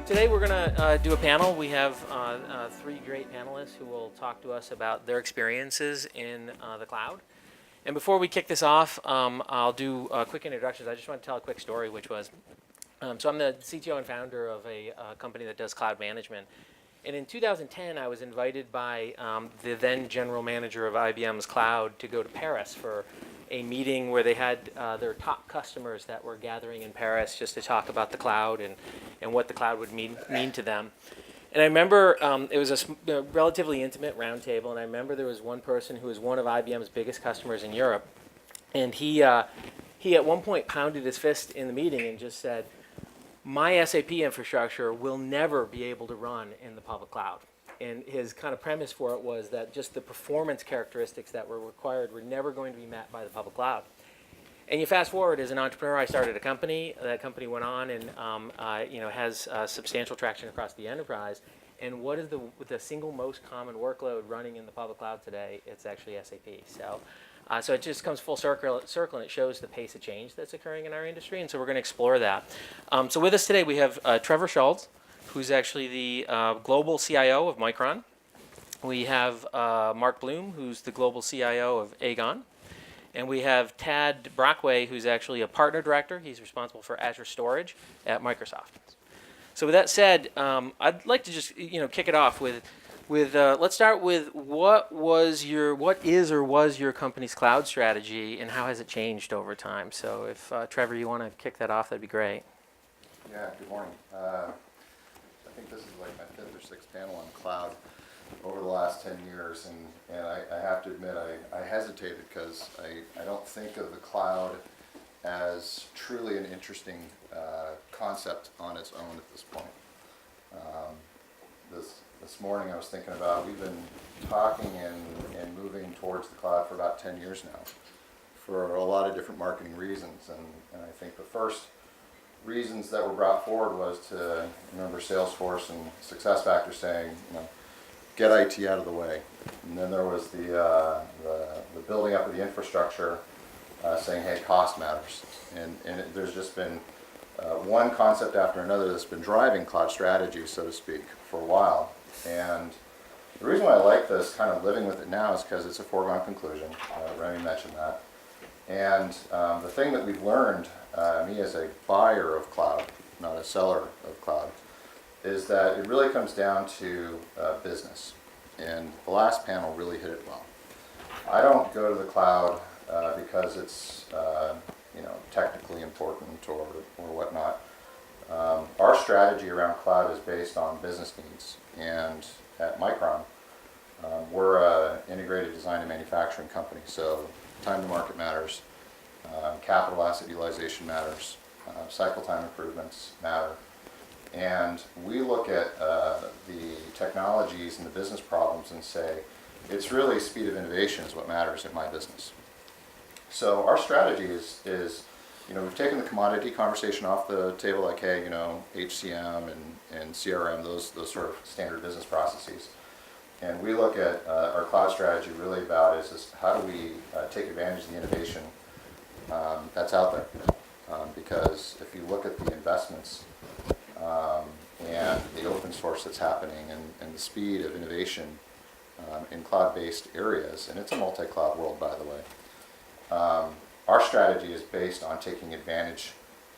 Today we're going to do a panel. We have three great panelists who will talk to us about their experiences in the cloud. And before we kick this off, I'll do quick introductions. I just want to tell a quick story, which was, so I'm the CTO and founder of a company that does cloud management. And in 2010, I was invited by the then general manager of IBM's cloud to go to Paris for a meeting where they had their top customers that were gathering in Paris just to talk about the cloud and what the cloud would mean to them. And I remember it was a relatively intimate roundtable, and I remember there was one person who was one of IBM's biggest customers in Europe, and he at one point pounded his fist in the meeting and just said, "My SAP infrastructure will never be able to run in the public cloud." And his kind of premise for it was that just the performance characteristics that were required were never going to be met by the public cloud. And you fast forward, as an entrepreneur, I started a company. That company went on and has substantial traction across the enterprise. And what is the single most common workload running in the public cloud today? It's actually SAP. So it just comes full circle, and it shows the pace of change that's occurring in our industry. And so we're going to explore that. So with us today, we have Trevor Schultz, who's actually the global CIO of Micron. We have Mark Bloom, who's the global CIO of Aegon. And we have Tad Brockway, who's actually a partner director. He's responsible for Azure Storage at Microsoft. So with that said, I'd like to just kick it off with let's start with what is or was your company's cloud strategy, and how has it changed over time? So if Trevor, you want to kick that off, that'd be great. Yeah. Good morning. I think this is like my fifth or sixth panel on cloud over the last 10 years, and I have to admit I hesitated because I don't think of the cloud as truly an interesting concept on its own at this point. This morning I was thinking about, we've been talking and moving towards the cloud for about 10 years now for a lot of different marketing reasons, and I think the first reasons that were brought forward was to remember Salesforce and SuccessFactors saying, get IT out of the way. And then there was the building up of the infrastructure saying, hey, cost matters. And there's just been one concept after another that's been driving cloud strategy, so to speak, for a while. And the reason why I like this, kind of living with it now, is because it's a foregone conclusion. Remy mentioned that. And the thing that we've learned, me as a buyer of cloud, not a seller of cloud, is that it really comes down to business. And the last panel really hit it well. I don't go to the cloud because it's technically important or whatnot. Our strategy around cloud is based on business needs. And at Micron, we're an integrated design and manufacturing company. So time to market matters, capital asset utilization matters, cycle time improvements matter. And we look at the technologies and the business problems and say, it's really speed of innovation is what matters in my business. So our strategy is we've taken the commodity conversation off the table, like, hey, HCM and CRM, those sort of standard business processes. And we look at our cloud strategy really about is how do we take advantage of the innovation that's out there. Because if you look at the investments and the open source that's happening and the speed of innovation in cloud-based areas, and it's a multi-cloud world, by the way, our strategy is based on taking advantage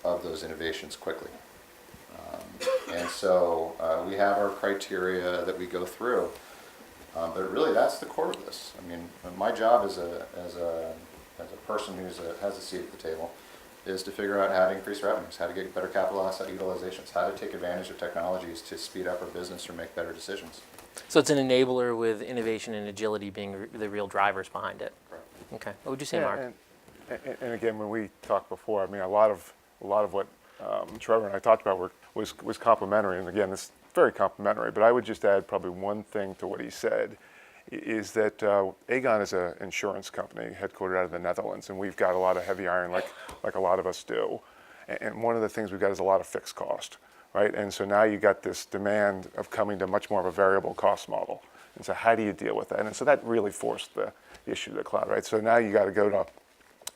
of those innovations quickly. And so we have our criteria that we go through, but really that's the core of this. I mean, my job as a person who has a seat at the table is to figure out how to increase revenues, how to get better capital asset utilizations, how to take advantage of technologies to speed up our business or make better decisions. So it's an enabler, with innovation and agility being the real drivers behind it. Right. Okay. What would you say, Mark? And again, when we talked before, I mean, a lot of what Trevor and I talked about was complementary. And again, it's very complementary. But I would just add probably one thing to what he said, is that Aegon is an insurance company headquartered out of the Netherlands, and we've got a lot of heavy iron, like a lot of us do. And one of the things we've got is a lot of fixed cost, right? And so now you got this demand of coming to much more of a variable cost model. And so how do you deal with that? And so that really forced the issue of the cloud, right? So now you got to go to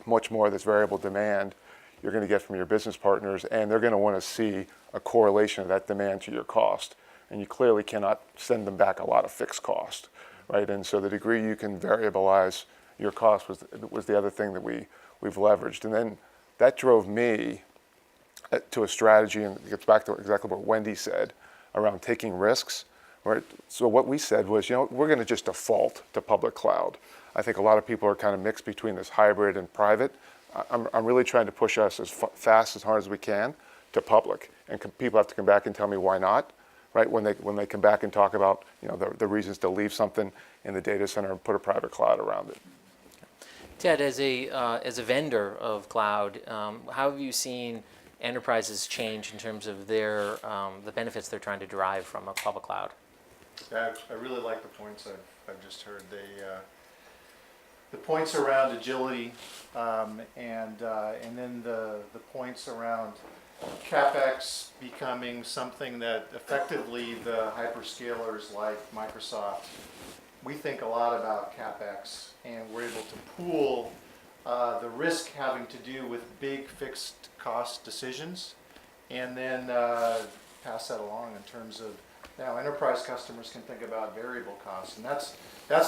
much more of this variable demand. you're going to get from your business partners, and they're going to want to see a correlation of that demand to your cost. And you clearly cannot send them back a lot of fixed cost, right? And so the degree you can variabilize your cost was the other thing that we've leveraged. And then that drove me to a strategy, and it gets back to exactly what Wendy said around taking risks, right? So what we said was, we're going to just default to public cloud. I think a lot of people are kind of mixed between this hybrid and private. I'm really trying to push us as fast, as hard as we can to public, and people have to come back and tell me why not, right? When they come back and talk about the reasons to leave something in the data center and put a private cloud around it. Ted, as a vendor of cloud, how have you seen enterprises change in terms of their the benefits they're trying to derive from a public cloud? I really like the points I've just heard. The points around agility, and then the points around CapEx becoming something that effectively the hyperscalers like Microsoft, we think a lot about CapEx, and we're able to pool the risk having to do with big fixed cost decisions, and then pass that along in terms of now enterprise customers can think about variable costs, and that's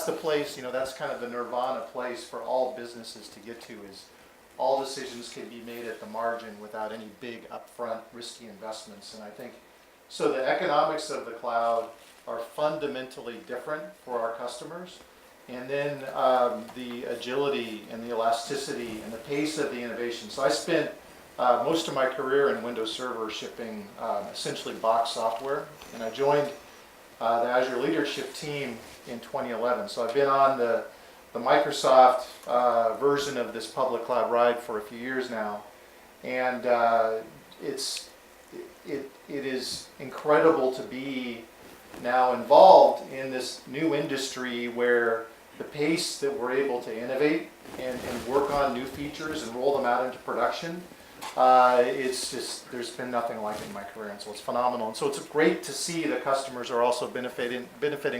the place, that's kind of the nirvana place for all businesses to get to, is all decisions can be made at the margin without any big upfront risky investments. And I think so the economics of the cloud are fundamentally different for our customers, and then the agility and the elasticity and the pace of the innovation. So I spent most of my career in Windows Server shipping essentially box software, and I joined the Azure leadership team in 2011. So I've been on the Microsoft version of this public cloud ride for a few years now, and it is incredible to be now involved in this new industry where the pace that we're able to innovate and work on new features and roll them out into production, it's just, there's been nothing like it in my career, and so it's phenomenal. And so it's great to see the customers are also benefiting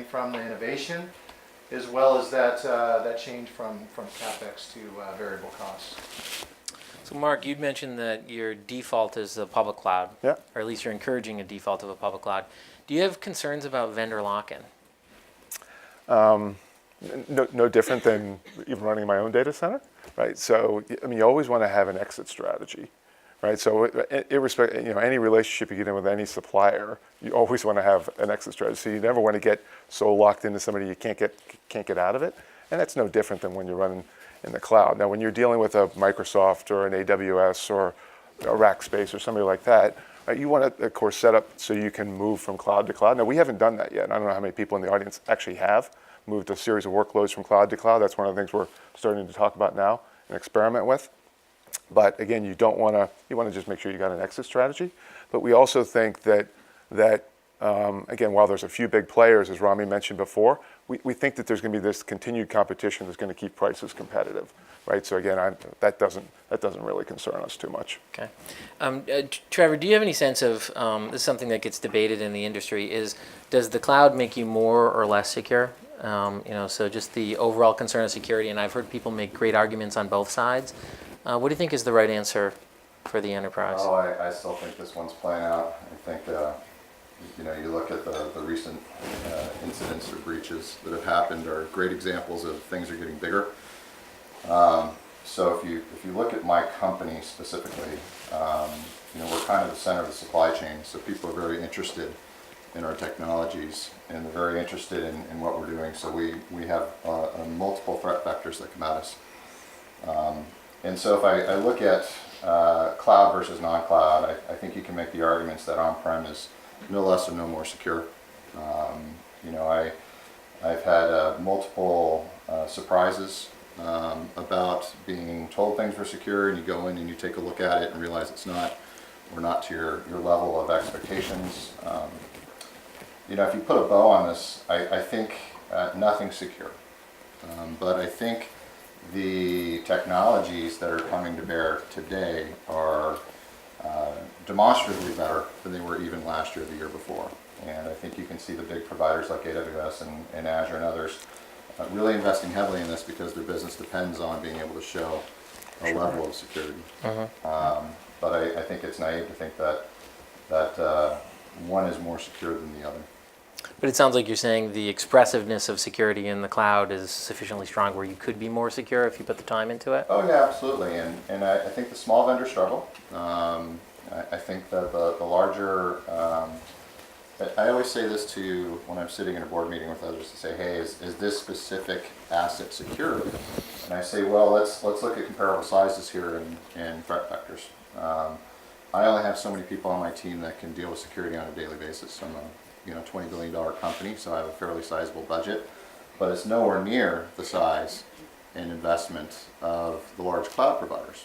from the innovation, as well as that change from CapEx to variable costs. So Mark, you'd mentioned that your default is the public cloud, Yeah. or at least you're encouraging a default of a public cloud. Do you have concerns about vendor lock-in? No different than even running my own data center, right? So, you always want to have an exit strategy, right? So, irrespective, any relationship you get in with any supplier, you always want to have an exit strategy. So, you never want to get so locked into somebody you can't get out of it, and that's no different than when you're running in the cloud. Now, when you're dealing with a Microsoft or an AWS or a Rackspace or somebody like that, right, you want to, of course, set up so you can move from cloud to cloud. Now, we haven't done that yet. I don't know how many people in the audience actually have moved a series of workloads from cloud to cloud. That's one of the things we're starting to talk about now and experiment with. But again, you want to just make sure you got an exit strategy. But we also think that again, while there's a few big players, as Rami mentioned before, we think that there's going to be this continued competition that's going to keep prices competitive, right? So again, that doesn't really concern us too much. Okay. Trevor, do you have any sense of, this is something that gets debated in the industry, does the cloud make you more or less secure? So just the overall concern of security, and I've heard people make great arguments on both sides. What do you think is the right answer for the enterprise? Oh, I still think this one's playing out. I think, you look at the recent incidents or breaches that have happened are great examples of things are getting bigger. So if you look at my company specifically, we're kind of the center of the supply chain, so people are very interested in our technologies, and they're very interested in what we're doing. So we have multiple threat vectors that come at us. And so if I look at cloud versus non-cloud, I think you can make the arguments that on-prem is no less or no more secure. I've had multiple surprises about being told things were secure, and you go in and you take a look at it and realize it's not, or not to your level of expectations. If you put a bow on this, I think nothing's secure. But I think the technologies that are coming to bear today are demonstrably better than they were even last year or the year before. And I think you can see the big providers like AWS and Azure and others really investing heavily in this because their business depends on being able to show a level of security. But I think it's naive to think that one is more secure than the other. But it sounds like you're saying the expressiveness of security in the cloud is sufficiently strong where you could be more secure if you put the time into it. Oh yeah, absolutely, and I think the small vendors struggle. I think that the larger, I always say this to when I'm sitting in a board meeting with others to say, hey, is this specific asset secure? And I say, well, let's look at comparable sizes here in threat vectors. I only have so many people on my team that can deal with security on a daily basis. I'm a $20 billion company, so I have a fairly sizable budget, but it's nowhere near the size and investment of the large cloud providers.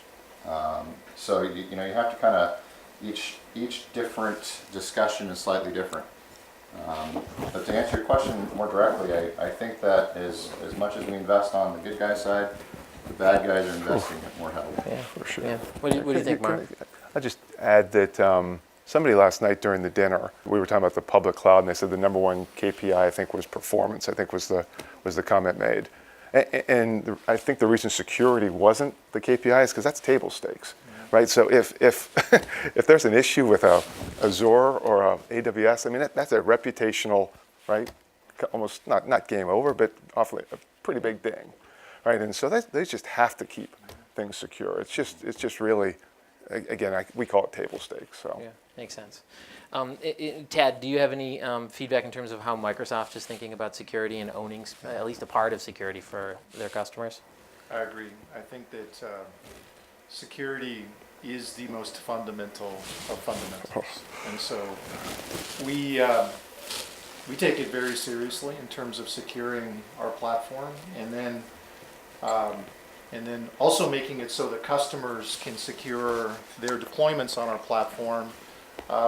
So you have to kind of each different discussion is slightly different. But to answer your question more directly, I think that as much as we invest on the good guy side, the bad guys are investing it more heavily. Yeah, For sure. yeah. What do you think, Mark? I'll just add that somebody last night during the dinner, we were talking about the public cloud, and they said the number one KPI, I think, was performance, I think was the comment made. And I think the reason security wasn't the KPI is because that's table stakes, right? So if if there's an issue with a Azure or a AWS, I mean, that's a reputational, right? Almost not game over, but awfully a pretty big thing, right? And so they just have to keep things secure. It's just really, again, we call it table stakes. So Yeah, makes sense. Tad, do you have any feedback in terms of how Microsoft is thinking about security and owning at least a part of security for their customers? I agree. I think that security is the most fundamental of fundamentals. And so we take it very seriously in terms of securing our platform, and then also making it so that customers can secure their deployments on our platform,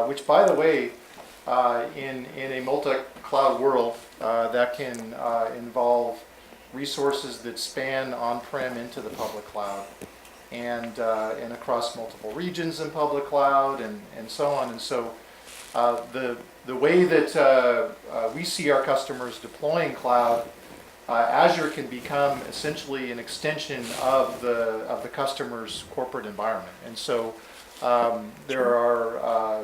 which, by the way, in a multi-cloud world, that can involve resources that span on-prem into the public cloud, and across multiple regions in public cloud, and so on. And so the way that we see our customers deploying cloud, Azure can become essentially an extension of the customer's corporate environment. And so there are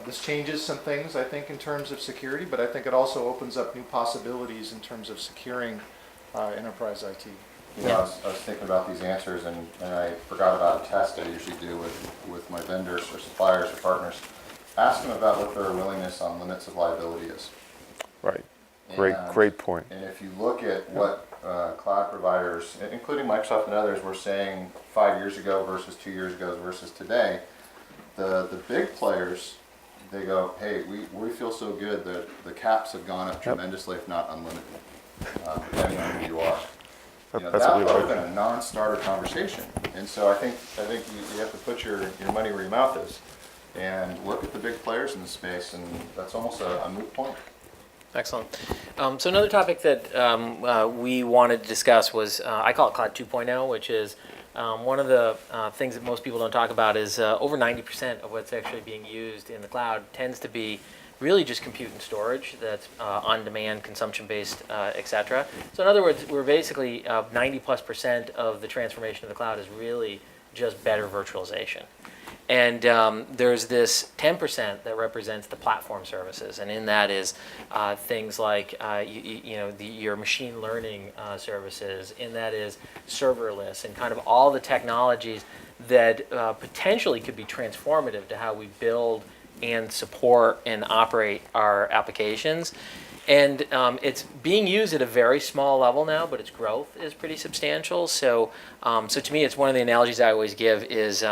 this changes some things, I think, in terms of security, but I think it also opens up new possibilities in terms of securing enterprise IT. I was thinking about these answers, and I forgot about a test I usually do with my vendors or suppliers or partners. Ask them about what their willingness on limits of liability is. right, And- great point. And if you look at what cloud providers, including Microsoft and others, were saying 5 years ago versus 2 years ago versus today, the big players, they go, hey, we feel so good that the caps have gone up tremendously, if not unlimited, depending on who you are. That's That what we would have like. been a non-starter conversation. And so I think you have to put your money where your mouth is and look at the big players in the space, and that's almost a moot point. Excellent. So another topic that we wanted to discuss was, I call it Cloud 2.0, which is one of the things that most people don't talk about is over 90% of what's actually being used in the cloud tends to be really just compute and storage that's on-demand, consumption-based, et cetera. So in other words, we're basically 90+% of the transformation of the cloud is really just better virtualization. And there's this 10% that represents the platform services, and in that is things like your machine learning services. In that is serverless and kind of all the technologies that potentially could be transformative to how we build and support and operate our applications. And it's being used at a very small level now, but its growth is pretty substantial. So to me, it's one of the analogies I always give is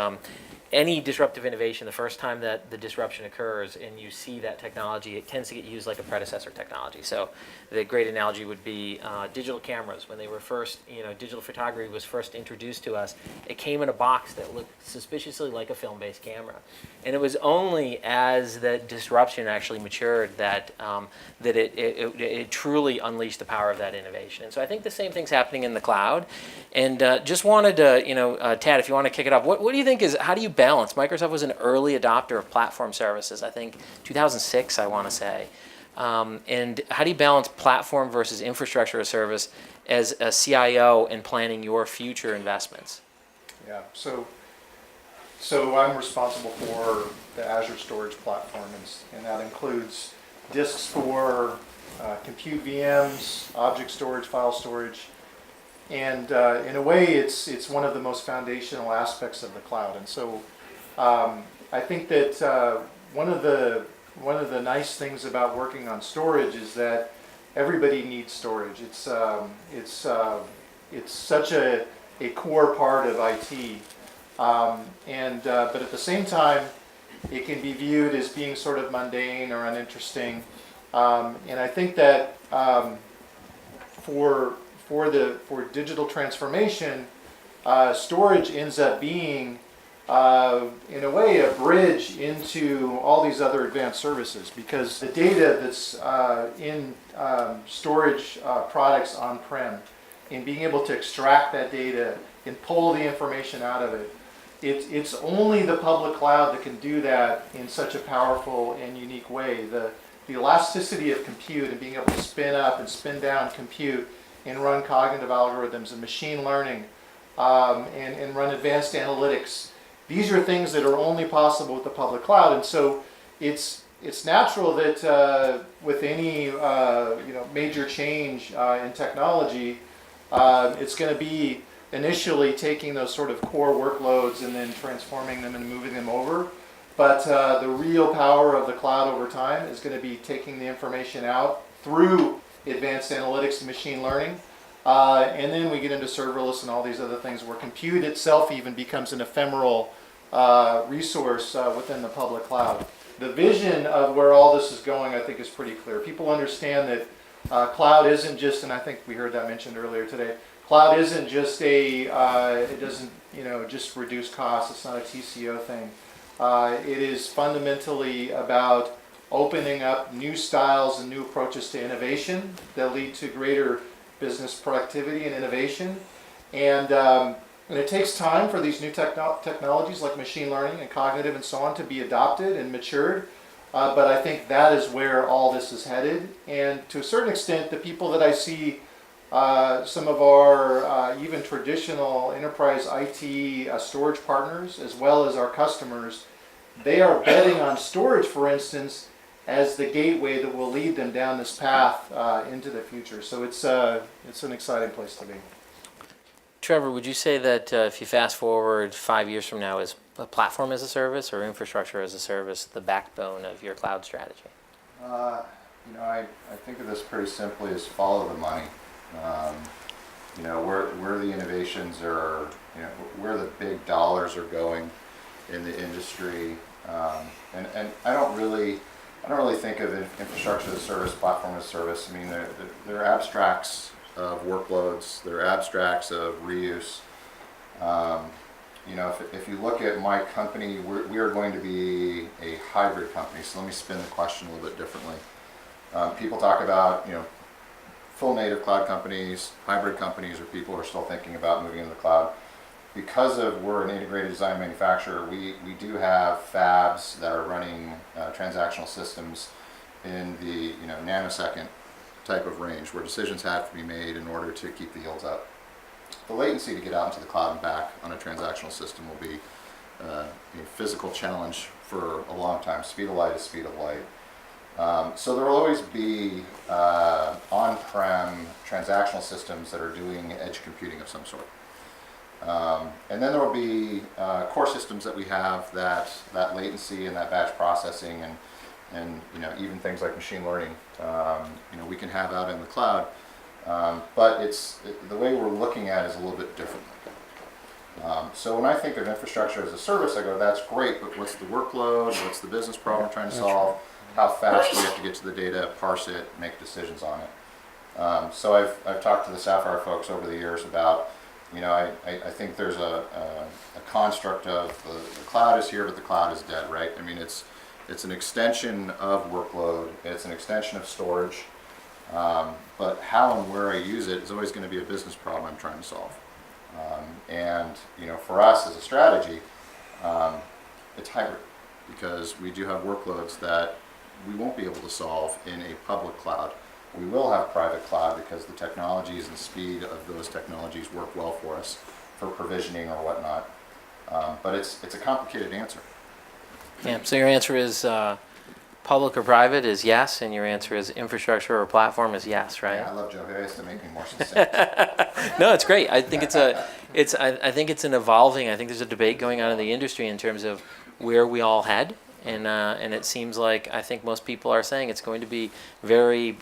any disruptive innovation, the first time that the disruption occurs and you see that technology, it tends to get used like a predecessor technology. So the great analogy would be digital cameras. When they were first, digital photography was first introduced to us, it came in a box that looked suspiciously like a film-based camera. And it was only as that disruption actually matured that it truly unleashed the power of that innovation. And so I think the same thing's happening in the cloud. And just wanted to, Tad, if you want to kick it off, what do you think how do you balance? Microsoft was an early adopter of platform services, I think 2006, I want to say. And how do you balance platform versus infrastructure as service as a CIO in planning your future investments? Yeah, so I'm responsible for the Azure storage platform, and that includes disks for compute VMs, object storage, file storage, and in a way, it's one of the most foundational aspects of the cloud. And so I think that one of the nice things about working on storage is that everybody needs storage. It's such a core part of IT. But at the same time, it can be viewed as being sort of mundane or uninteresting. And I think that for digital transformation, storage ends up being, in a way, a bridge into all these other advanced services, because the data that's in storage products on-prem, and being able to extract that data and pull the information out of it, it's only the public cloud that can do that in such a powerful and unique way. The elasticity of compute and being able to spin up and spin down compute and run cognitive algorithms and machine learning and run advanced analytics. These are things that are only possible with the public cloud. And so it's natural that with any major change in technology, it's going to be initially taking those sort of core workloads and then transforming them and moving them over. But the real power of the cloud over time is going to be taking the information out through advanced analytics and machine learning. And then we get into serverless and all these other things where compute itself even becomes an ephemeral resource within the public cloud. The vision of where all this is going, I think, is pretty clear. People understand that cloud isn't just, and I think we heard that mentioned earlier today, cloud isn't just it doesn't just reduce costs. It's not a TCO thing. It is fundamentally about opening up new styles and new approaches to innovation that lead to greater business productivity and innovation. And it takes time for these new technologies like machine learning and cognitive and so on to be adopted and matured. But I think that is where all this is headed. And to a certain extent, the people that I see, some of our even traditional enterprise IT storage partners, as well as our customers, they are betting on storage, for instance, as the gateway that will lead them down this path into the future. So it's an exciting place to be. Trevor, would you say that if you fast forward 5 years from now, is a platform as a service or infrastructure as a service the backbone of your cloud strategy? I think of this pretty simply as follow the money. Where the innovations are, where the big dollars are going in the industry, and I don't really think of infrastructure as a service, platform as a service. I mean, they're abstracts of workloads, they're abstracts of reuse. If you look at my company, we are going to be a hybrid company. So let me spin the question a little bit differently. People talk about, full native cloud companies, hybrid companies, or people who are still thinking about moving into the cloud. Because we're an integrated design manufacturer, we do have fabs that are running transactional systems in the nanosecond type of range where decisions have to be made in order to keep the yields up. The latency to get out into the cloud and back on a transactional system will be a physical challenge for a long time. Speed of light is speed of light. So there will always be on-prem transactional systems that are doing edge computing of some sort. And then there will be core systems that we have that latency and that batch processing and even things like machine learning we can have out in the cloud. But the way we're looking at it is a little bit different. So when I think of infrastructure as a service, I go, that's great, but what's the workload? What's the business problem we're trying to solve? How fast do we have to get to the data, parse it, make decisions on it? So I've talked to the Sapphire folks over the years about, I think there's a construct of the cloud is here, but the cloud is dead, right? I mean, it's an extension of workload, it's an extension of storage, but how and where I use it is always going to be a business problem I'm trying to solve. For us as a strategy, it's hybrid because we do have workloads that we won't be able to solve in a public cloud. We will have private cloud because the technologies and speed of those technologies work well for us for provisioning or whatnot. But it's a complicated answer. Yeah, so your answer is public or private is yes, and your answer is infrastructure or platform is yes, right? Yeah, I love Joe Hayes to make me more succinct. No, it's great. I think I think it's an evolving. I think there's a debate going on in the industry in terms of where we all head, and it seems like I think most people are saying it's going to be very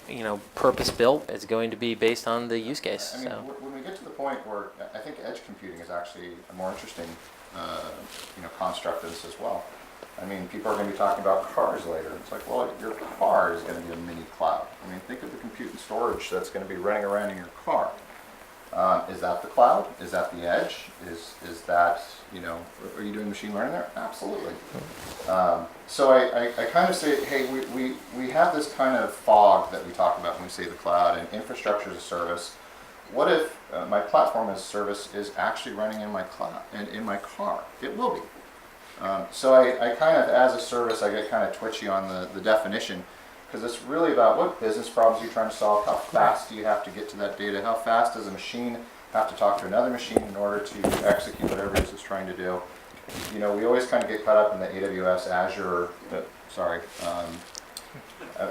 purpose built. It's going to be based on the use case. I mean, So when we get to the point where I think edge computing is actually a more interesting, construct of this as well. I mean, people are going to be talking about cars later. It's like, well, your car is going to be a mini cloud. I mean, think of the compute and storage that's going to be running around in your car. Is that the cloud? Is that the edge? Is that, are you doing machine learning there? Absolutely. So I kind of say, hey, we have this kind of fog that we talk about when we say the cloud and infrastructure as a service. What if my platform as a service is actually running in my cloud and in my car? It will be. So I kind of, as a service, I get kind of twitchy on the definition, because it's really about what business problems you're trying to solve, how fast do you have to get to that data, how fast does a machine have to talk to another machine in order to execute whatever it is it's trying to do. We always kind of get caught up in the AWS, Azure,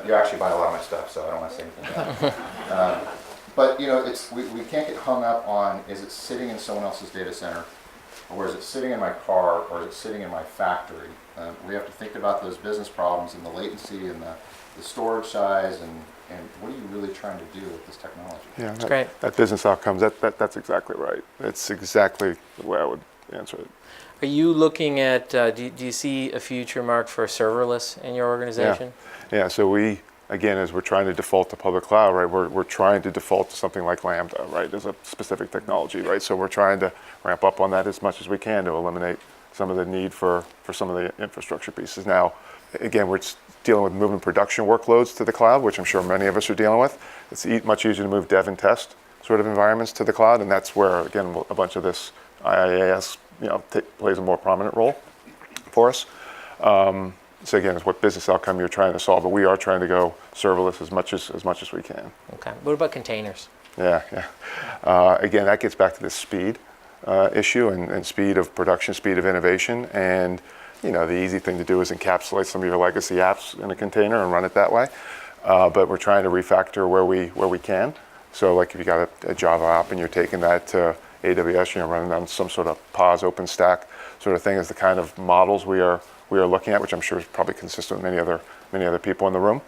you actually buy a lot of my stuff, so I don't want to say anything bad. But we can't get hung up on, is it sitting in someone else's data center, or is it sitting in my car, or is it sitting in my factory? We have to think about those business problems and the latency and the storage size and what are you really trying to do with this technology? Yeah, That's great. That business outcomes, that's exactly right. It's exactly the way I would answer it. are you looking at? Do you see a future, Mark, for serverless in your organization? Yeah, so again, as we're trying to default to public cloud, right, we're trying to default to something like Lambda, right, as a specific technology, right? So we're trying to ramp up on that as much as we can to eliminate some of the need for some of the infrastructure pieces. Now, again, we're dealing with moving production workloads to the cloud, which I'm sure many of us are dealing with. It's much easier to move dev and test sort of environments to the cloud, and that's where, again, a bunch of this IaaS, plays a more prominent role for us. So again, it's what business outcome you're trying to solve, but we are trying to go serverless as much as we can. Okay. What about containers? Yeah. Again, that gets back to this speed issue and speed of production, speed of innovation, and the easy thing to do is encapsulate some of your legacy apps in a container and run it that way. But we're trying to refactor where we can. So like if you got a Java app and you're taking that to AWS, running on some sort of POS OpenStack sort of thing is the kind of models we are looking at, which I'm sure is probably consistent with many other people in the room.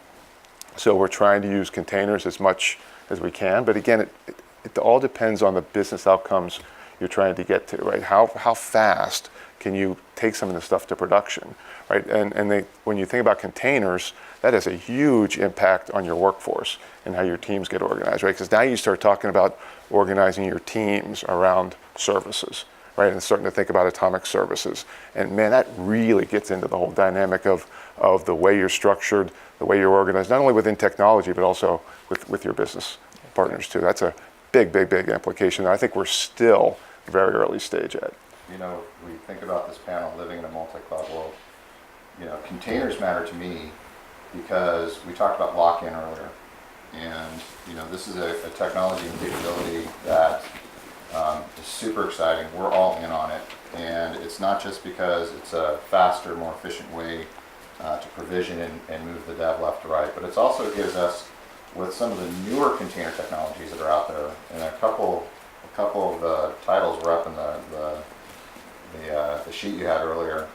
So we're trying to use containers as much as we can, but again, it all depends on the business outcomes you're trying to get to, right? How fast can you take some of this stuff to production, right? And when you think about containers, that has a huge impact on your workforce and how your teams get organized, right? Because now you start talking about organizing your teams around services, right? And starting to think about atomic services. And man, that really gets into the whole dynamic of the way you're structured, the way you're organized, not only within technology, but also with your business partners too. That's a big implication. I think we're still very early stage at. We think about this panel living in a multi-cloud world. Containers matter to me because we talked about lockin earlier. And, this is a technology and capability that is super exciting. We're all in on it. And it's not just because it's a faster, more efficient way to provision and move the dev left to right, but it also gives us, with some of the newer container technologies that are out there, and a couple of the titles were up in the sheet you had earlier.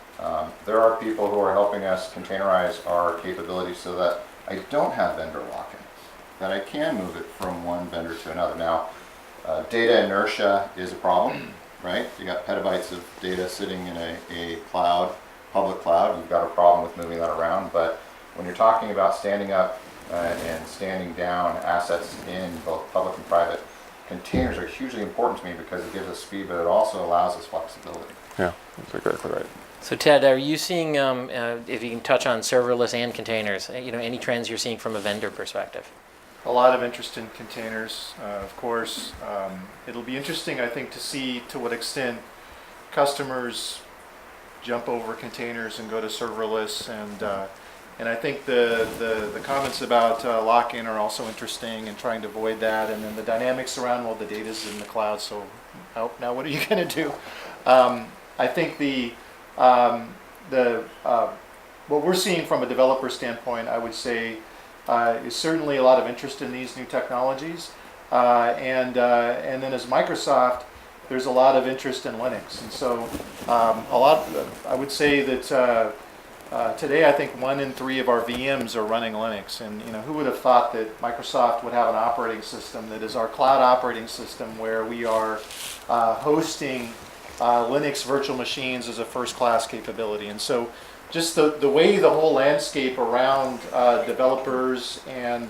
There are people who are helping us containerize our capabilities so that I don't have vendor lock-in, that I can move it from one vendor to another. Now, data inertia is a problem, right? You got petabytes of data sitting in a cloud, public cloud. You've got a problem with moving that around. But when you're talking about standing up and standing down assets in both public and private, containers are hugely important to me because it gives us speed, but it also allows us flexibility. Yeah, that's exactly right. So Ted, are you seeing, if you can touch on serverless and containers, any trends you're seeing from a vendor perspective? A lot of interest in containers, of course. It'll be interesting, I think, to see to what extent customers jump over containers and go to serverless, and I think the comments about lock-in are also interesting and trying to avoid that, and then the dynamics around, well, the data's in the cloud, so now what are you going to do? I think what we're seeing from a developer standpoint, I would say, is certainly a lot of interest in these new technologies, and then as Microsoft, there's a lot of interest in Linux, and so I would say that today I think 1 in 3 of our VMs are running Linux, and who would have thought that Microsoft would have an operating system that is our cloud operating system where we are hosting Linux virtual machines as a first-class capability. And so just the way the whole landscape around developers and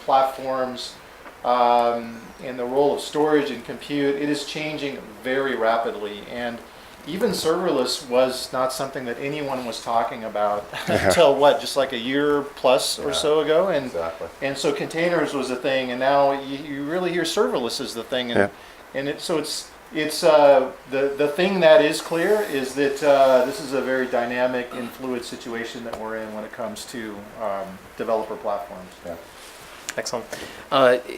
platforms and the role of storage and compute, it is changing very rapidly. And even serverless was not something that anyone was talking about until just like a year plus or so ago. And Exactly. and so containers was a thing, and now you really hear serverless is the thing. And it's the thing that is clear is that this is a very dynamic and fluid situation that we're in when it comes to developer platforms. Yeah. Excellent.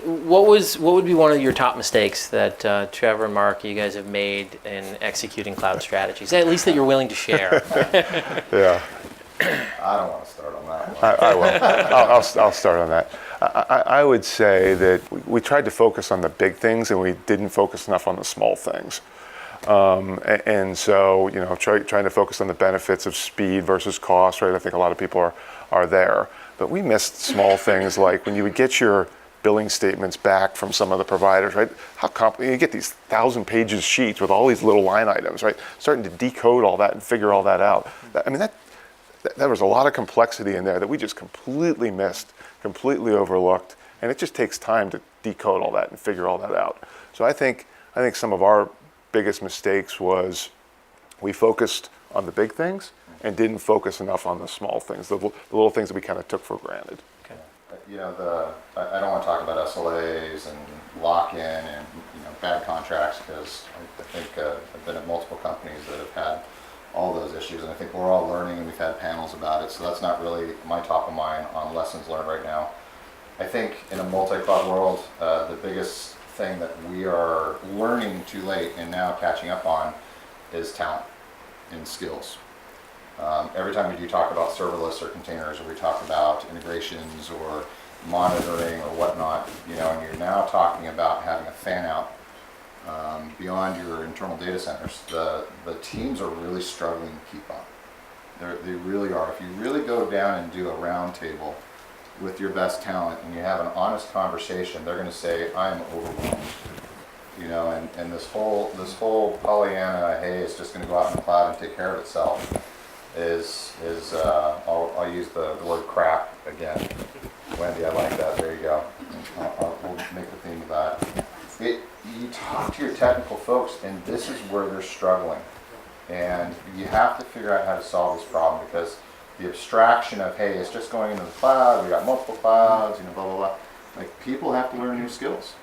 What would be one of your top mistakes that Trevor and Mark, you guys have made in executing cloud strategies? At least that you're willing to share. Yeah, I don't want to start on that one. I will. I'll start on that. I would say that we tried to focus on the big things and we didn't focus enough on the small things. And so, trying to focus on the benefits of speed versus cost, right? I think a lot of people are there. But we missed small things like when you would get your billing statements back from some of the providers, right? You get these 1,000-page sheets with all these little line items, right? Starting to decode all that and figure all that out. There was a lot of complexity in there that we just completely missed, completely overlooked, and it just takes time to decode all that and figure all that out. So I think some of our biggest mistakes was we focused on the big things and didn't focus enough on the small things, the little things that we kind of took for granted. Okay. I don't want to talk about SLAs and lock-in and bad contracts because I think I've been at multiple companies that have had all those issues, and I think we're all learning and we've had panels about it, so that's not really my top of mind on lessons learned right now. I think in a multi-cloud world, the biggest thing that we are learning too late and now catching up on is talent and skills. Every time we do talk about serverless or containers, or we talk about integrations or monitoring or whatnot, and you're now talking about having a fan out beyond your internal data centers, the teams are really struggling to keep up. They really are. If you really go down and do a round table with your best talent and you have an honest conversation, they're going to say, I am overwhelmed. And this whole Pollyanna, hey, it's just going to go out in the cloud and take care of itself, is I'll use the word crap again. Wendy, I like that. There you go. We'll make the theme of that. You talk to your technical folks, and this is where they're struggling. And you have to figure out how to solve this problem, because the abstraction of, hey, it's just going into the cloud, we got multiple clouds, blah, blah, blah. Like, people have to learn new skills.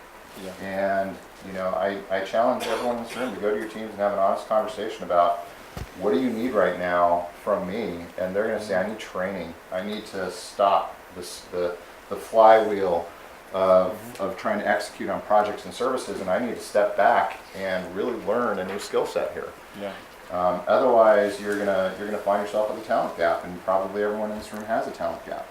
Yeah. And, I challenge everyone in this room to go to your teams and have an honest conversation about, what do you need right now from me? And they're going to say, I need training. I need to stop the flywheel of trying to execute on projects and services, and I need to step back and really learn a new skill set here. Yeah. Otherwise, you're gonna find yourself with a talent gap, and probably everyone in this room has a talent gap.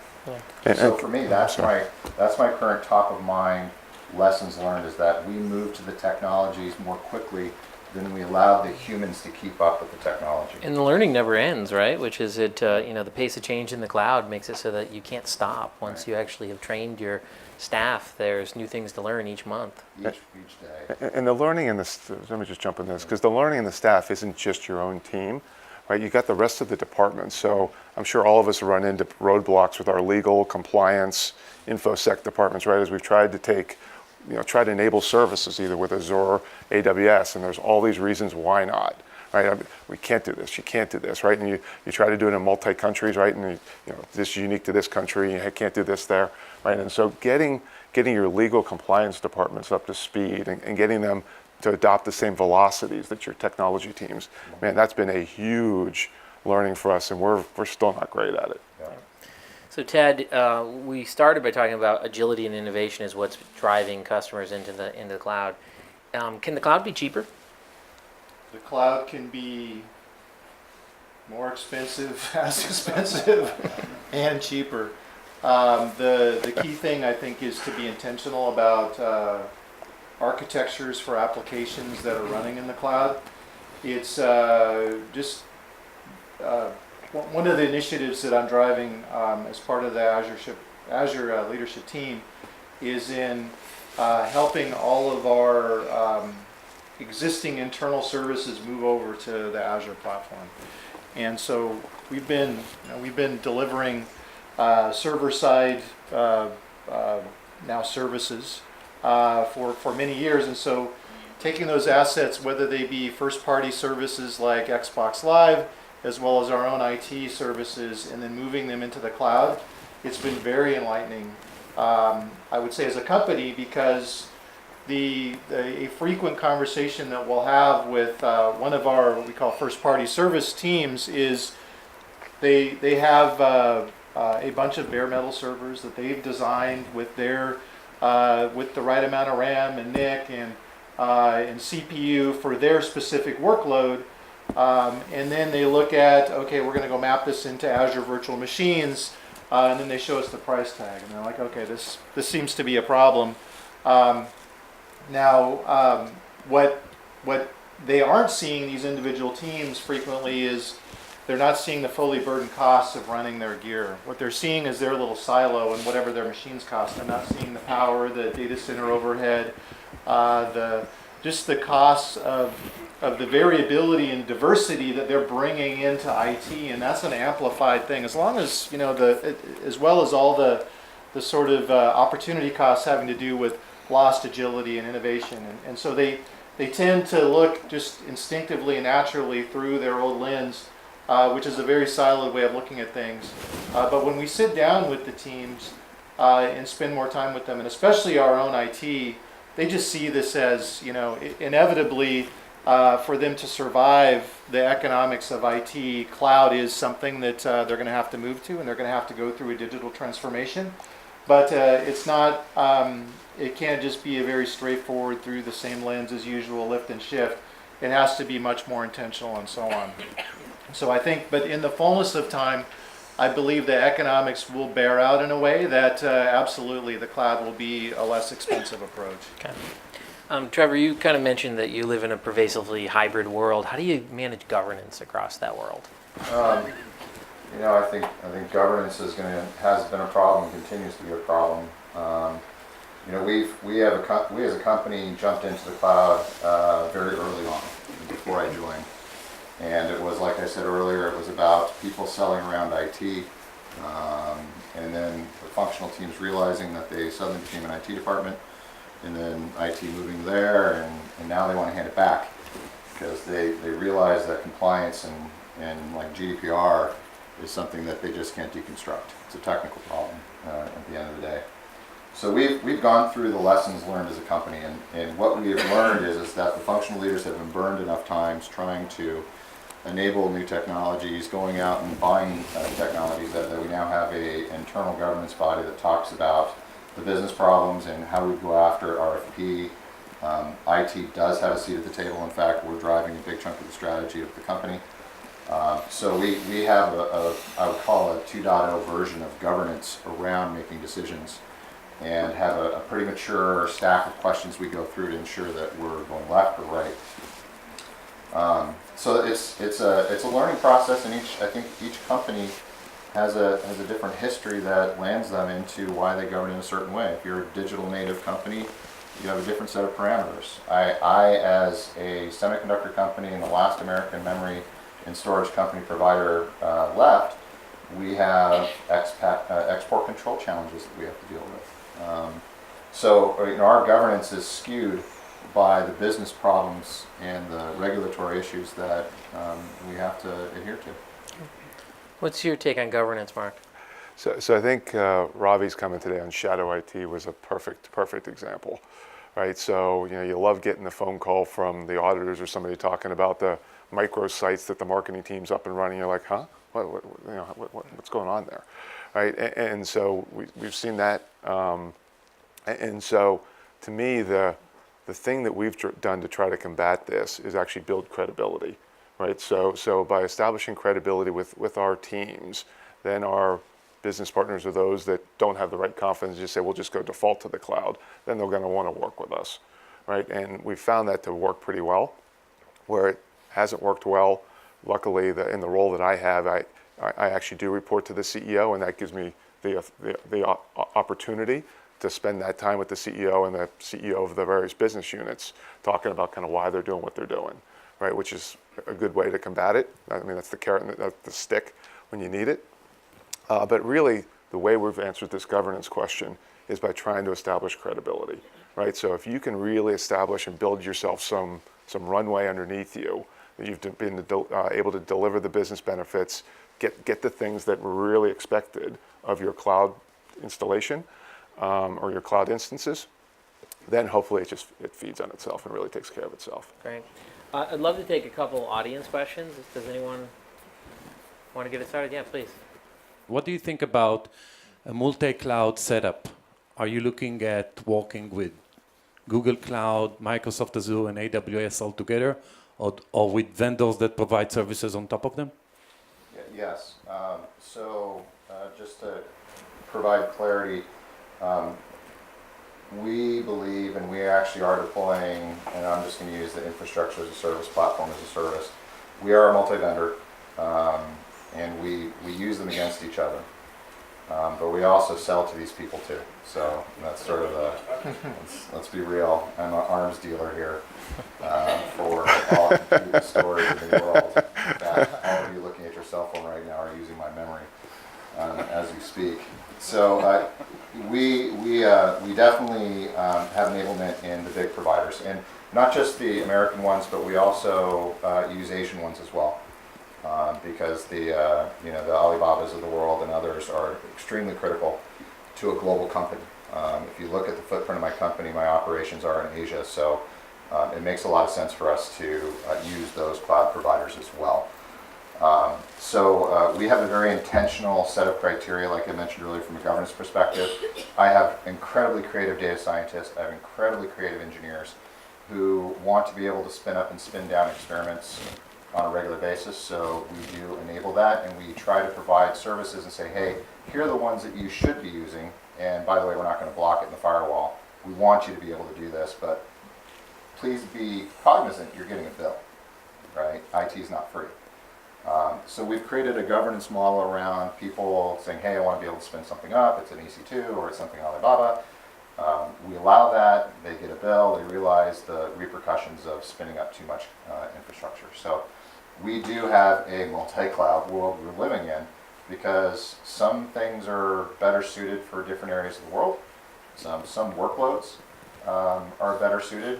Yeah. So for me, that's my current top of mind lessons learned, is that we move to the technologies more quickly than we allow the humans to keep up with the technology. And the learning never ends, right? Which is the pace of change in the cloud makes it so that you can't stop. Once you actually have trained your staff, there's new things to learn each month. Each day. And the learning in this, let me just jump in this, because the learning in the staff isn't just your own team, right? You got the rest of the department. So I'm sure all of us run into roadblocks with our legal, compliance, InfoSec departments, right? As we've tried to try to enable services either with Azure or AWS, and there's all these reasons why not, right? We can't do this, you can't do this, right? And you try to do it in multi-countries, right? And this is unique to this country, you can't do this there, right? And so getting your legal compliance departments up to speed and getting them to adopt the same velocities that your technology teams, man, that's been a huge learning for us, and we're still not great at it. Yeah. So Ted, we started by talking about agility and innovation is what's driving customers into the cloud. Can the cloud be cheaper? The cloud can be more expensive, as expensive, and cheaper. The key thing I think is to be intentional about architectures for applications that are running in the cloud. It's just one of the initiatives that I'm driving as part of the Azure leadership team is in helping all of our existing internal services move over to the Azure platform. And so we've been delivering server-side now services for many years, and so taking those assets, whether they be first-party services like Xbox Live, as well as our own IT services, and then moving them into the cloud, it's been very enlightening. I would say as a company, because a frequent conversation that we'll have with one of our what we call first-party service teams is they have a bunch of bare metal servers that they've designed with their with the right amount of RAM and NIC and CPU for their specific workload, and then they look at, okay, we're going to go map this into Azure virtual machines, and then they show us the price tag, and they're like, okay, this seems to be a problem. Now, what they aren't seeing, these individual teams frequently, is they're not seeing the fully burdened costs of running their gear. What they're seeing is their little silo and whatever their machines cost. They're not seeing the power, the data center overhead, just the costs of the variability and diversity that they're bringing into IT, and that's an amplified thing. As long as, as well as all the sort of opportunity costs having to do with lost agility and innovation. And so they tend to look just instinctively and naturally through their old lens, which is a very siloed way of looking at things. But when we sit down with the teams and spend more time with them, and especially our own IT, they just see this as, inevitably for them to survive the economics of IT, cloud is something that they're going to have to move to, and they're going to have to go through a digital transformation. But it's not, it can't just be a very straightforward through the same lens as usual, lift and shift. It has to be much more intentional and so on. So I think, but in the fullness of time, I believe the economics will bear out in a way that absolutely the cloud will be a less expensive approach. Okay. Trevor, you kind of mentioned that you live in a pervasively hybrid world. How do you manage governance across that world? I think governance has been a problem, continues to be a problem. We as a company jumped into the cloud very early on, before I joined, and it was, like I said earlier, it was about people selling around IT, and then the functional teams realizing that they suddenly became an IT department, and then IT moving there, and now they want to hand it back because they realize that compliance and like GDPR is something that they just can't deconstruct. It's a technical problem at the end of the day. So we've gone through the lessons learned as a company, and what we have learned is that the functional leaders have been burned enough times trying to enable new technologies, going out and buying technologies, that we now have an internal governance body that talks about the business problems and how we go after RFP. IT does have a seat at the table. In fact, we're driving a big chunk of the strategy of the company. So we have I would call a 2.0 version of governance around making decisions, and have a pretty mature stack of questions we go through to ensure that we're going left or right. So it's a learning process, and I think each company has a different history that lands them into why they govern in a certain way. If you're a digital native company, you have a different set of parameters. I as a semiconductor company and the last American memory and storage company provider left, we have export control challenges that we have to deal with. So our governance is skewed by the business problems and the regulatory issues that we have to adhere to. What's your take on governance, Mark? So I think Ravi's comment today on shadow IT was a perfect example, right? So you love getting the phone call from the auditors or somebody talking about the micro sites that the marketing team's up and running. You're like, huh? What's going on there, right? And so we've seen that. And so to me, the thing that we've done to try to combat this is actually build credibility, right? So by establishing credibility with our teams, then our business partners are those that don't have the right confidence, just say, we'll just go default to the cloud, then they're going to want to work with us, right? And we found that to work pretty well. Where it hasn't worked well, luckily, in the role that I have, I actually do report to the CEO, and that gives me the opportunity to spend that time with the CEO and the CEO of the various business units, talking about kind of why they're doing what they're doing, right? Which is a good way to combat it. I mean, that's the carrot and the stick when you need it. But really, the way we've answered this governance question is by trying to establish credibility, right? So if you can really establish and build yourself some runway underneath you, that you've been able to deliver the business benefits, get the things that were really expected of your cloud installation or your cloud instances, then hopefully it feeds on itself and really takes care of itself. Great. I'd love to take a couple audience questions. Does anyone want to get it started? Yeah, please. What do you think about a multi-cloud setup? Are you looking at working with Google Cloud, Microsoft Azure, and AWS all together, or with vendors that provide services on top of them? Yes. Just to provide clarity, we believe, and we actually are deploying, and I'm just going to use the infrastructure as a service, platform as a service. We are a multi-vendor, and we use them against each other. But we also sell to these people too. So that's sort of let's be real, I'm an arms dealer here for all computer storage in the world. In fact, all of you looking at your cell phone right now are using my memory as we speak. So we definitely have enablement in the big providers, and not just the American ones, but we also use Asian ones as well. Because the Alibabas of the world and others are extremely critical to a global company. If you look at the footprint of my company, my operations are in Asia, so it makes a lot of sense for us to use those cloud providers as well. We have a very intentional set of criteria, like I mentioned earlier, from a governance perspective. I have incredibly creative data scientists, I have incredibly creative engineers who want to be able to spin up and spin down experiments on a regular basis, so we do enable that, and we try to provide services and say, hey, here are the ones that you should be using, and by the way, we're not going to block it in the firewall. We want you to be able to do this, but please be cognizant you're getting a bill, right? IT is not free. So we've created a governance model around people saying, hey, I want to be able to spin something up, it's an EC2 or it's something Alibaba. We allow that, they get a bill, they realize the repercussions of spinning up too much infrastructure. So we do have a multi-cloud world we're living in because some things are better suited for different areas of the world. Some workloads are better suited.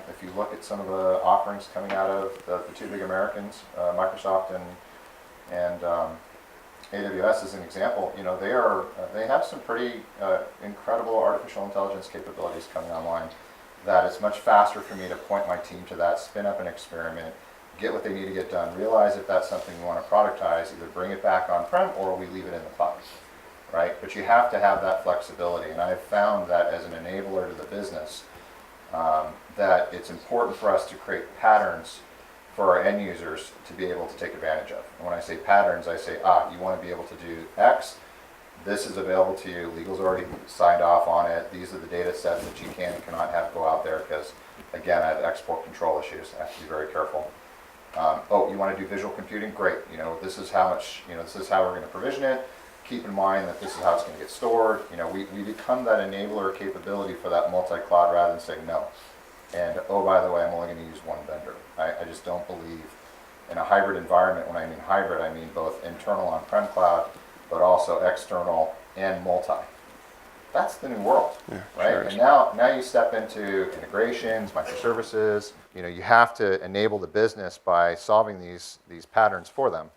If you look at some of the offerings coming out of the two big Americans, Microsoft and AWS as an example, they have some pretty incredible artificial intelligence capabilities coming online that it's much faster for me to point my team to that, spin up an experiment, get what they need to get done, realize if that's something we want to productize, either bring it back on-prem or we leave it in the cloud, right? But you have to have that flexibility, and I've found that as an enabler to the business, that it's important for us to create patterns for our end users to be able to take advantage of. And when I say patterns, I say, you want to be able to do X, this is available to you, legal's already signed off on it, these are the data sets that you can and cannot have go out there because, again, I have export control issues, I have to be very careful. You want to do visual computing? Great, this is how much, this is how we're going to provision it, keep in mind that this is how it's going to get stored. We become that enabler capability for that multi-cloud rather than saying no. And by the way, I'm only going to use one vendor. I just don't believe in a hybrid environment. When I mean hybrid, I mean both internal on-prem cloud, but also external and multi. That's the new world, right? Sure. And now you step into integrations, microservices. You have to enable the business by solving these patterns for them.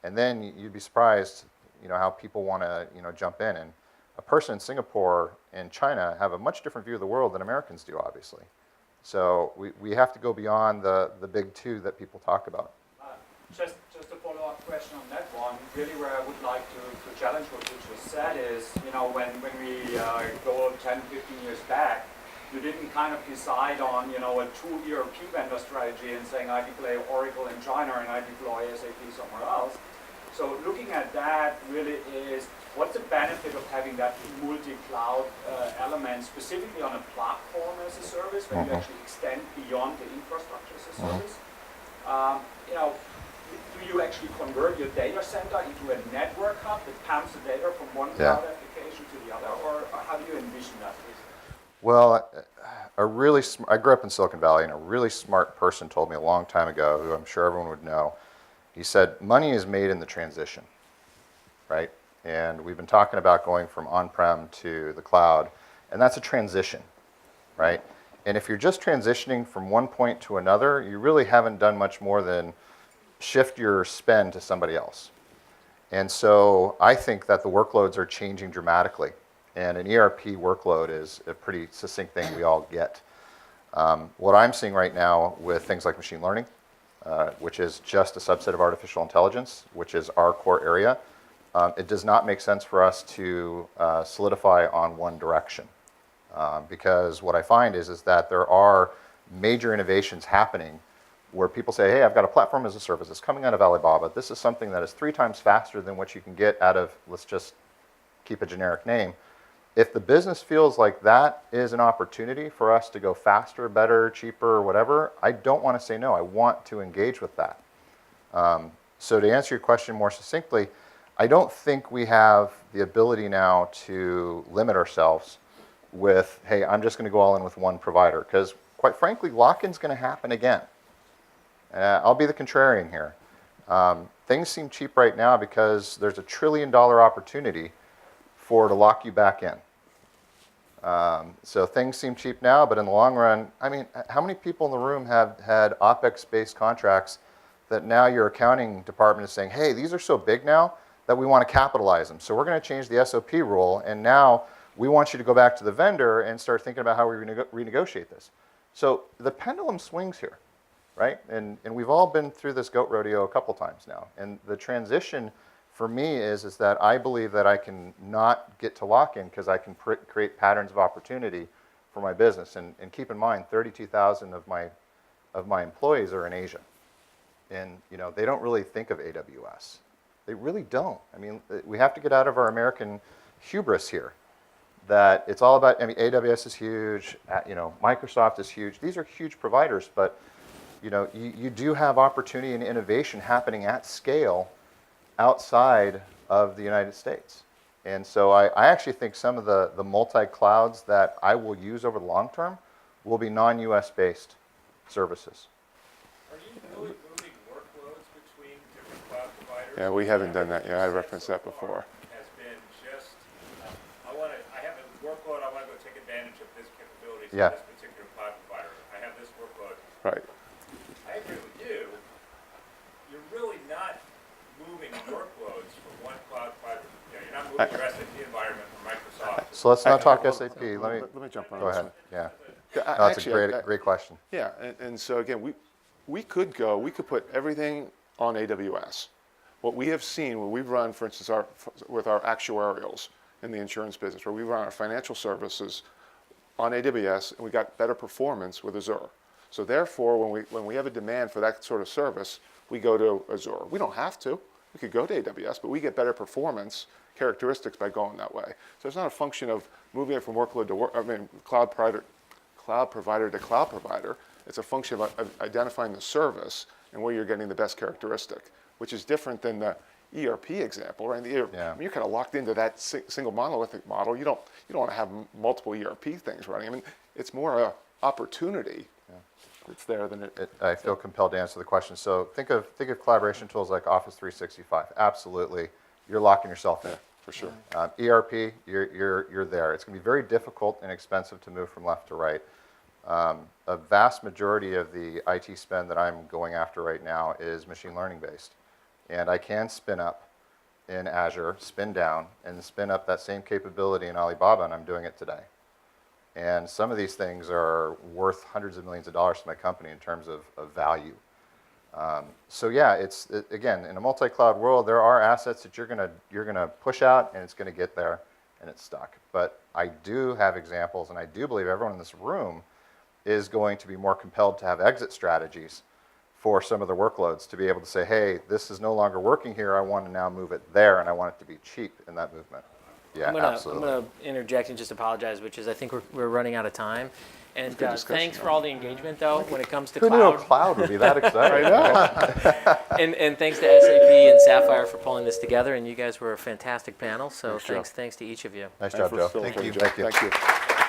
And then you'd be surprised, how people want to, jump in. And a person in Singapore and China have a much different view of the world than Americans do, obviously. So we have to go beyond the big two that people talk about. Just a follow-up question on that one. Really, where I would like to challenge what you just said is, when we go 10, 15 years back, you didn't kind of decide on, you know, a true ERP vendor strategy and saying I deploy Oracle in China and I deploy SAP somewhere else. So looking at that really is, what's the benefit of having that multi-cloud element, specifically on a platform as a service, when you actually extend beyond the infrastructure as a service? You know, do you actually convert your data center into a network hub that pumps the data from one cloud application to the other, or how do you envision that? Well, I grew up in Silicon Valley, and a really smart person told me a long time ago, who I'm sure everyone would know. He said, money is made in the transition, right? And we've been talking about going from on-prem to the cloud, and that's a transition, right? And if you're just transitioning from one point to another, you really haven't done much more than shift your spend to somebody else. And so I think that the workloads are changing dramatically. And an ERP workload is a pretty succinct thing we all get. What I'm seeing right now with things like machine learning, which is just a subset of artificial intelligence, which is our core area, it does not make sense for us to solidify on one direction. Because what I find is that there are major innovations happening where people say, hey, I've got a platform as a service that's coming out of Alibaba. This is something that is 3 times faster than what you can get out of, let's just keep a generic name. If the business feels like that is an opportunity for us to go faster, better, cheaper, whatever, I don't want to say no. I want to engage with that. So to answer your question more succinctly, I don't think we have the ability now to limit ourselves with, hey, I'm just going to go all in with one provider. Because quite frankly, lock-in's going to happen again. I'll be the contrarian here. Things seem cheap right now because there's $1 trillion opportunity to lock you back in. So things seem cheap now, but in the long run, I mean, how many people in the room have had OpEx-based contracts that now your accounting department is saying, hey, these are so big now that we want to capitalize them. So we're going to change the SOP rule, and now we want you to go back to the vendor and start thinking about how we renegotiate this. So the pendulum swings here, right? And we've all been through this goat rodeo a couple times now. And the transition for me is that I believe that I can not get to lock-in because I can create patterns of opportunity for my business. And keep in mind, 32,000 of my employees are in Asia. And you know, they don't really think of AWS. They really don't. I mean, we have to get out of our American hubris here. That it's all about, I mean, AWS is huge, you know, Microsoft is huge. These are huge providers, but you know, you do have opportunity and innovation happening at scale outside of the United States. And so I actually think some of the multi-clouds that I will use over the long term will be non-US based services. Are you really moving workloads between different cloud providers? Yeah, we haven't done that yet. I referenced that before. Has been just, I have a workload, I want to go take advantage of this capability from Yeah. this particular cloud provider. I have this workload. Right. I agree with you. You're really not moving workloads from one cloud provider. You know, you're not moving your SAP environment from Microsoft. So let's not talk SAP. Let me jump on Go this ahead. one. Yeah. Yeah, No, that's actually, a great question. Yeah, and so again, we could put everything on AWS. What we have seen, when we've run, for instance, with our actuarials in the insurance business, where we run our financial services on AWS, and we got better performance with Azure. So therefore, when we have a demand for that sort of service, we go to Azure. We don't have to. We could go to AWS, but we get better performance characteristics by going that way. So it's not a function of moving it from workload to cloud provider to cloud provider. It's a function of identifying the service and where you're getting the best characteristic, which is different than the ERP example, right? I mean, you're kind of locked into that single monolithic model. You don't want to have multiple ERP things running. I mean, it's more an opportunity. It's there than it. I feel compelled to answer the question. So think of collaboration tools like Office 365. Absolutely, you're locking yourself in. For sure. ERP, you're there. It's going to be very difficult and expensive to move from left to right. A vast majority of the IT spend that I'm going after right now is machine learning based. And I can spin up in Azure, spin down, and spin up that same capability in Alibaba, and I'm doing it today. And some of these things are worth hundreds of millions of dollars to my company in terms of value. So yeah, again, in a multi-cloud world, there are assets that you're gonna push out, and it's gonna get there. and it's stuck. But I do have examples, and I do believe everyone in this room is going to be more compelled to have exit strategies for some of the workloads, to be able to say, hey, this is no longer working here, I want to now move it there, and I want it to be cheap in that movement. Yeah, I'm absolutely. going to interject and just apologize, which is I think we're running out of time. And good discussion, thanks for all the engagement, though, when it comes to Who knew a cloud. cloud would be that exciting? I know. And thanks to SAP and Sapphire for pulling this together. And you guys were a fantastic panel. So Thanks, Joe. thanks to each of you. Nice Thanks job, for Joe. facilitating, Joe. Thank you. Thank you.